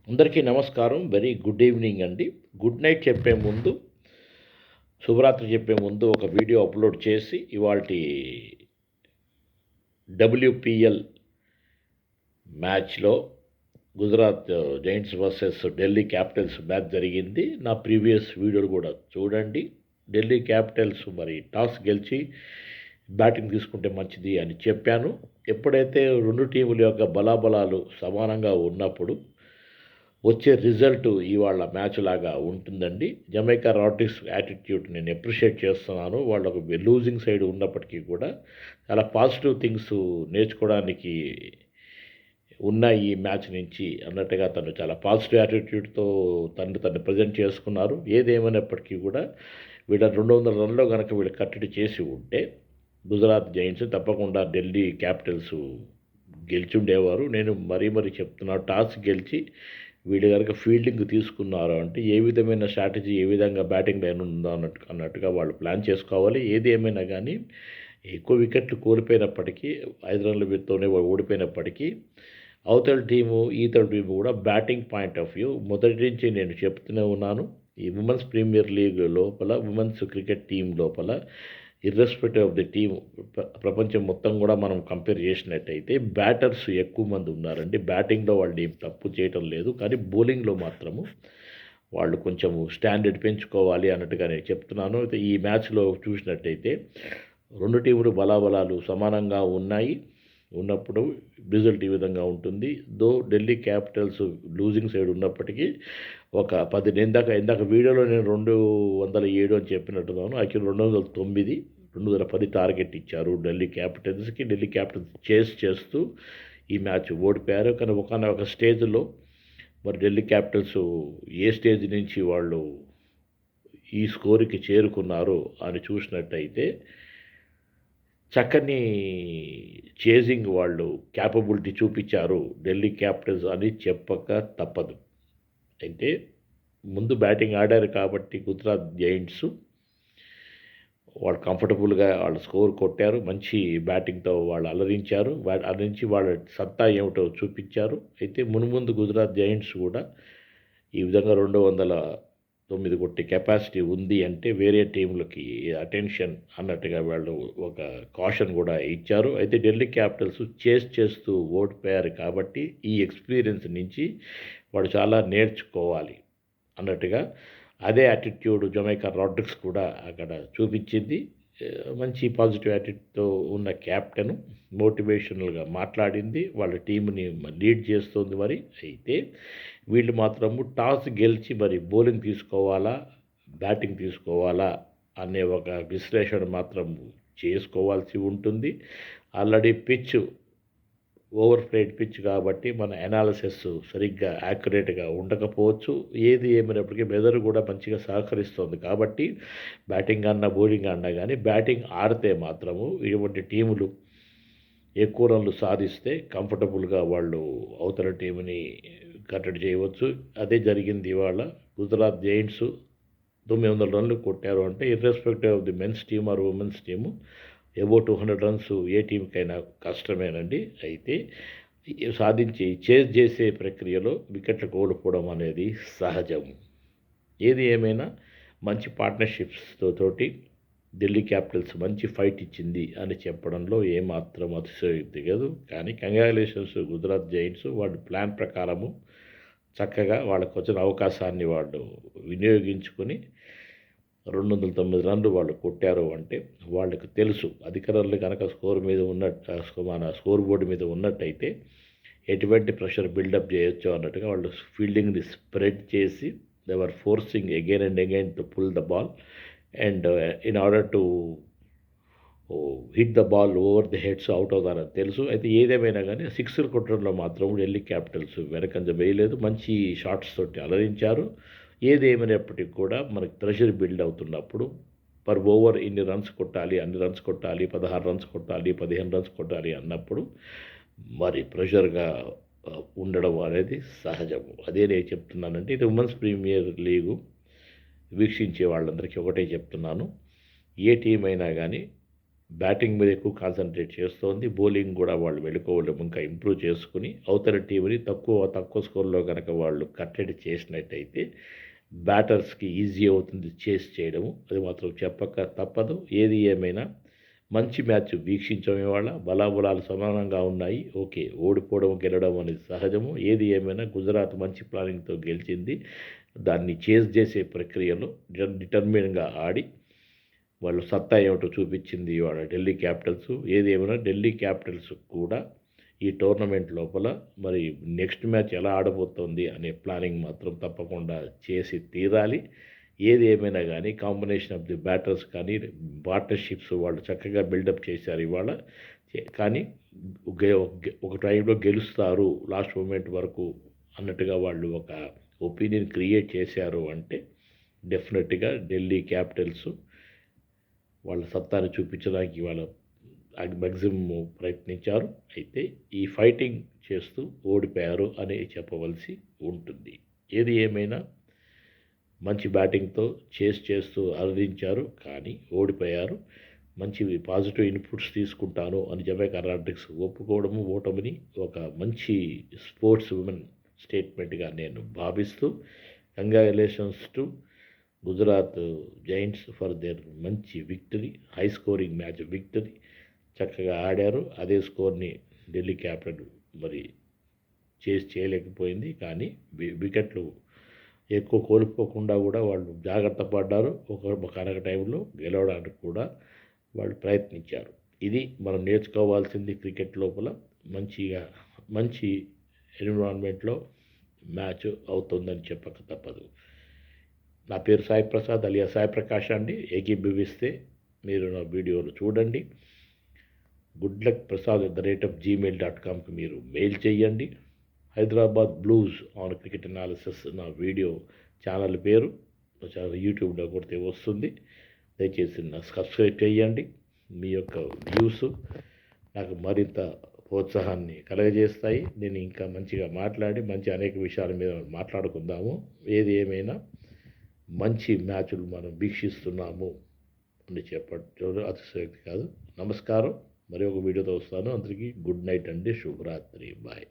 అందరికీ నమస్కారం. Very good evening అండి. గుడ్ నైట్ చెప్పే ముందు, శుభరాత్రి చెప్పే ముందు ఒక వీడియో అప్లోడ్ చేసి ఇవాల్టి డబ్ల్యూపీఎల్ మ్యాచ్‌లో Gujarat Giants versus Delhi Capitals match జరిగింది. నా ప్రీవియస్ వీడియోలు కూడా చూడండి. ఢిల్లీ క్యాపిటల్స్ మరి టాస్ గెలిచి బ్యాటింగ్ తీసుకుంటే మంచిది అని చెప్పాను. ఎప్పుడైతే 2 టీముల యొక్క బలాబలాలు సమానంగా ఉన్నప్పుడు వచ్చే రిజల్ట్ ఇవాళ మ్యాచ్ లాగా ఉంటుందండి. జమైకా రాడ్రిగ్స్ యాటిట్యూడ్ నేను అప్రిషియేట్ చేస్తున్నాను. వాళ్ళకు లూజింగ్ సైడ్ ఉన్నప్పటికీ కూడా చాలా పాజిటివ్ థింగ్స్ నేర్చుకోవడానికి ఉన్నాయి ఈ మ్యాచ్ నుంచి అన్నట్టుగా తను చాలా పాజిటివ్ యాటిట్యూడ్తో తను ప్రజెంట్ చేసుకున్నారు. ఏదేమైనప్పటికీ కూడా వీళ్ళ 200 రన్‌లో కనుక వీళ్ళు కట్టడి చేసి ఉంటే గుజరాత్ జైంట్స్ తప్పకుండా ఢిల్లీ క్యాపిటల్స్ గెలిచుండేవారు. నేను మరీ చెప్తున్నాను, టాస్ గెలిచి వీళ్ళు కనుక ఫీల్డింగ్ తీసుకున్నారు అంటే ఏ విధమైన స్ట్రాటజీ, ఏ విధంగా బ్యాటింగ్ లైన్ ఉందో అన్నట్టుగా వాళ్ళు ప్లాన్ చేసుకోవాలి. ఏది ఏమైనా కానీ ఎక్కువ వికెట్లు కోల్పోయినప్పటికీ 5 రన్ల తోనే ఓడిపోయినప్పటికీ అవతల టీము ఈతల టీము కూడా బ్యాటింగ్ పాయింట్ ఆఫ్ వ్యూ మొదటి నుంచి నేను చెప్తూనే ఉన్నాను. ఈ ఉమెన్స్ ప్రీమియర్ లీగ్ లోపల, ఉమెన్స్ క్రికెట్ టీం లోపల ఇర్రెస్పెక్టివ్ ఆఫ్ ది టీమ్ ప్రపంచం మొత్తం కూడా మనం కంపేర్ చేసినట్టయితే బ్యాటర్స్ ఎక్కువ మంది ఉన్నారండి. బ్యాటింగ్లో వాళ్ళు ఏం తప్పు చేయటం లేదు, కానీ బౌలింగ్లో మాత్రము వాళ్ళు కొంచెం స్టాండర్డ్ పెంచుకోవాలి అన్నట్టుగా నేను చెప్తున్నాను. అయితే ఈ మ్యాచ్లో చూసినట్టయితే 2 టీములు బలాబలాలు సమానంగా ఉన్నప్పుడు రిజల్ట్ ఈ విధంగా ఉంటుంది. ఢిల్లీ క్యాపిటల్స్ లూజింగ్ సైడ్ ఉన్నప్పటికీ ఒక 10 ఇందాక వీడియోలో నేను 207 అని చెప్పినట్టున్నాను. యాక్చువల్లీ 209, 210 టార్గెట్ ఇచ్చారు ఢిల్లీ క్యాపిటల్స్కి. ఢిల్లీ క్యాపిటల్స్ చేస్తూ ఈ మ్యాచ్ ఓడిపోయారు. కానీ ఒకనొక స్టేజ్లో మరి ఢిల్లీ క్యాపిటల్స్ ఏ స్టేజ్ నుంచి వాళ్ళు ఈ స్కోర్కి చేరుకున్నారు అని చూసినట్టయితే చక్కని చేజింగ్ వాళ్ళు క్యాపబిలిటీ చూపించారు ఢిల్లీ క్యాపిటల్స్ అని చెప్పక తప్పదు. అయితే ముందు బ్యాటింగ్ ఆడారు కాబట్టి గుజరాత్ జైంట్స్ వాళ్ళు కంఫర్టబుల్గా వాళ్ళ స్కోర్ కొట్టారు. మంచి బ్యాటింగ్తో వాళ్ళు అలరించారు. అలరించి వాళ్ళ సత్తా ఏమిటో చూపించారు. అయితే మునుముందు గుజరాత్ జైంట్స్ కూడా ఈ విధంగా 209 కొట్టే కెపాసిటీ ఉంది అంటే వేరే టీంలకి అటెన్షన్ అన్నట్టుగా వాళ్ళు ఒక కాషన్ కూడా ఇచ్చారు. అయితే ఢిల్లీ క్యాపిటల్స్ చేస్తూ ఓడిపోయారు కాబట్టి ఈ ఎక్స్పీరియన్స్ నుంచి వాడు చాలా నేర్చుకోవాలి అన్నట్టుగా అదే యాటిట్యూడ్ జమైకా రాడ్రిగ్స్ కూడా అక్కడ చూపించింది. మంచి పాజిటివ్ యాటిట్యూడ్తో ఉన్న క్యాప్టెన్ మోటివేషనల్గా మాట్లాడింది, వాళ్ళ టీంని లీడ్ చేస్తుంది. మరి అయితే వీళ్ళు మాత్రము టాస్ గెలిచి మరి బౌలింగ్ తీసుకోవాలా, బ్యాటింగ్ తీసుకోవాలా అనే ఒక విశ్లేషణ మాత్రం చేసుకోవాల్సి ఉంటుంది. Already pitch over played pitch కాబట్టి మన అనాలిసిస్ సరిగ్గా యాక్యురేట్గా ఉండకపోవచ్చు. ఏది ఏమైనప్పటికీ వెదర్ కూడా మంచిగా సహకరిస్తుంది కాబట్టి బ్యాటింగ్ అన్నా బౌలింగ్ అన్నా కానీ బ్యాటింగ్ ఆడితే మాత్రము ఇటువంటి టీములు ఎక్కువ రన్లు సాధిస్తే కంఫర్టబుల్గా వాళ్ళు అవతల టీంని కట్టడి చేయవచ్చు. అదే జరిగింది ఇవాళ. గుజరాత్ జైంట్స్ 900 రన్లు కొట్టారు అంటే irrespective of the men's team or women's team above 200 runs ఏ టీంకైనా కష్టమేనండి. అయితే సాధించి చేజ్ చేసే ప్రక్రియలో వికెట్లు కోల్పోవడం అనేది సహజం. ఏది ఏమైనా మంచి పార్ట్నర్షిప్స్‌తోటి ఢిల్లీ క్యాపిటల్స్ మంచి ఫైట్ ఇచ్చింది అని చెప్పడంలో ఏమాత్రం అతిశయోక్తి కాదు. కానీ కంగ్రాచ్యులేషన్స్ గుజరాత్ జైంట్స్. వాళ్ళ ప్లాన్ ప్రకారము చక్కగా వాళ్ళకు వచ్చిన అవకాశాన్ని వాళ్ళు వినియోగించుకొని 209 రన్లు వాళ్ళు కొట్టారు అంటే వాళ్ళకి తెలుసు అధిక రన్లు కనుక మన స్కోర్ బోర్డు మీద ఉన్నట్టయితే ఎటువంటి ప్రెషర్ బిల్డప్ చేయొచ్చు అన్నట్టుగా వాళ్ళు ఫీల్డింగ్ని స్ప్రెడ్ చేసి they were forcing again and again to pull the ball and in order to hit the ball over the heads out అవుతారని తెలుసు. అయితే ఏదేమైనా కానీ సిక్స్లు కొట్టడంలో మాత్రం ఢిల్లీ క్యాపిటల్స్ వెనకంజ వేయలేదు. మంచి షాట్స్ తోటి అలరించారు. ఏది ఏమైనప్పటికీ కూడా మనకి ప్రెషర్ బిల్డ్ అవుతున్నప్పుడు పర్ ఓవర్ ఇన్ని రన్స్ కొట్టాలి, అన్ని రన్స్ కొట్టాలి, 16 రన్స్ కొట్టాలి, 15 రన్స్ కొట్టాలి అన్నప్పుడు మరి ప్రెషర్గా ఉండడం అనేది సహజము. అదే నేను చెప్తున్నానంటే ఇది ఉమెన్స్ ప్రీమియర్ లీగు వీక్షించే వాళ్ళందరికీ ఒకటే చెప్తున్నాను, ఏ టీం అయినా కానీ బ్యాటింగ్ మీద ఎక్కువ కాన్సంట్రేట్ చేస్తోంది. బౌలింగ్ కూడా వాళ్ళు మెళకువలు ఇంకా ఇంప్రూవ్ చేసుకొని అవతల టీంని తక్కువ స్కోర్‌లో గనక వాళ్ళు కట్టడి చేసినట్టయితే బ్యాటర్స్‌కి ఈజీ అవుతుంది చేస్ చేయడము. అది మాత్రం చెప్పక తప్పదు. ఏది ఏమైనా మంచి మ్యాచ్ వీక్షించాం ఇవాళ. బలాబలాలు సమానంగా ఉన్నాయి. ఓకే. ఓడిపోవడం, గెలవడం అనేది సహజము. ఏది ఏమైనా గుజరాత్ మంచి ప్లానింగ్‌తో గెలిచింది. దాన్ని చేజ్ చేసే ప్రక్రియలో డిటర్మిన్‌గా ఆడి వాళ్ళు సత్తా ఏమిటో చూపించింది ఇవాళ ఢిల్లీ క్యాపిటల్స్. ఏది ఏమైనా ఢిల్లీ క్యాపిటల్స్ కూడా ఈ టోర్నమెంట్ లోపల మరి నెక్స్ట్ మ్యాచ్ ఎలా ఆడబోతోంది అనే ప్లానింగ్ మాత్రం తప్పకుండా చేసి తీరాలి. ఏది ఏమైనా గానీ కాంబినేషన్ ఆఫ్ ది బ్యాటర్స్ కానీ, పార్ట్నర్‌షిప్స్ వాళ్ళు చక్కగా బిల్డప్ చేశారు ఇవాళ. కానీ ఒక టైంలో గెలుస్తారు లాస్ట్ మొమెంట్ వరకు అన్నట్టుగా వాళ్ళు ఒక ఒపీనియన్ క్రియేట్ చేశారు అంటే డెఫినెట్‌గా ఢిల్లీ క్యాపిటల్స్ వాళ్ళ సత్తాని చూపించడానికి ఇవాళ మాక్సిమం ప్రయత్నించారు. అయితే ఈ ఫైటింగ్ చేస్తూ ఓడిపోయారు అని చెప్పవలసి ఉంటుంది. ఏది ఏమైనా మంచి బ్యాటింగ్‌తో చేస్తూ అలరించారు. కానీ ఓడిపోయారు. మంచి పాజిటివ్ ఇన్‌పుట్స్ తీసుకుంటాను అని జమైకా రాడ్రిక్స్ ఒప్పుకోవడము, ఓటమిని ఒక మంచి స్పోర్ట్స్ ఉమెన్ స్టేట్మెంట్‌గా నేను భావిస్తూ congratulations to Gujarat giants for their మంచి victory, high scoring match victory. చక్కగా ఆడారు. అదే స్కోర్‌ని ఢిల్లీ క్యాపిటల్ మరి చేయలేకపోయింది. కానీ వికెట్లు ఎక్కువ కోల్పోకుండా కూడా వాళ్ళు జాగ్రత్త పడ్డారు. ఒకనొక టైంలో గెలవడానికి కూడా వాళ్ళు ప్రయత్నించారు. ఇది మనం నేర్చుకోవాల్సింది క్రికెట్ లోపల. మంచి ఎన్విరాన్మెంట్లో మ్యాచ్ అవుతుందని చెప్పక తప్పదు. నా పేరు సాయి ప్రసాద్ అలియా సాయి ప్రకాష్ అండి. ఏకీభవిస్తే మీరు నా వీడియోలు చూడండి. గుడ్ లక్ ప్రసాద్ @gmail.comకి మీరు మెయిల్ చేయండి. Hyderabad blues on cricket analysis నా వీడియో ఛానల్ పేరు యూట్యూబ్లో కొడితే వస్తుంది. దయచేసి సబ్స్క్రైబ్ చేయండి. మీ యొక్క వ్యూస్ నాకు మరింత ప్రోత్సాహాన్ని కలగజేస్తాయి. నేను ఇంకా మంచిగా మాట్లాడి అనేక విషయాల మీద మాట్లాడుకుందాము. ఏది ఏమైనా మంచి మ్యాచ్లు మనం వీక్షిస్తున్నాము అని చెప్పడం అతిశయోక్తి కాదు. నమస్కారం. మరి ఒక వీడియోతో వస్తాను. అందరికీ గుడ్ నైట్ అండి. శుభరాత్రి. బాయ్.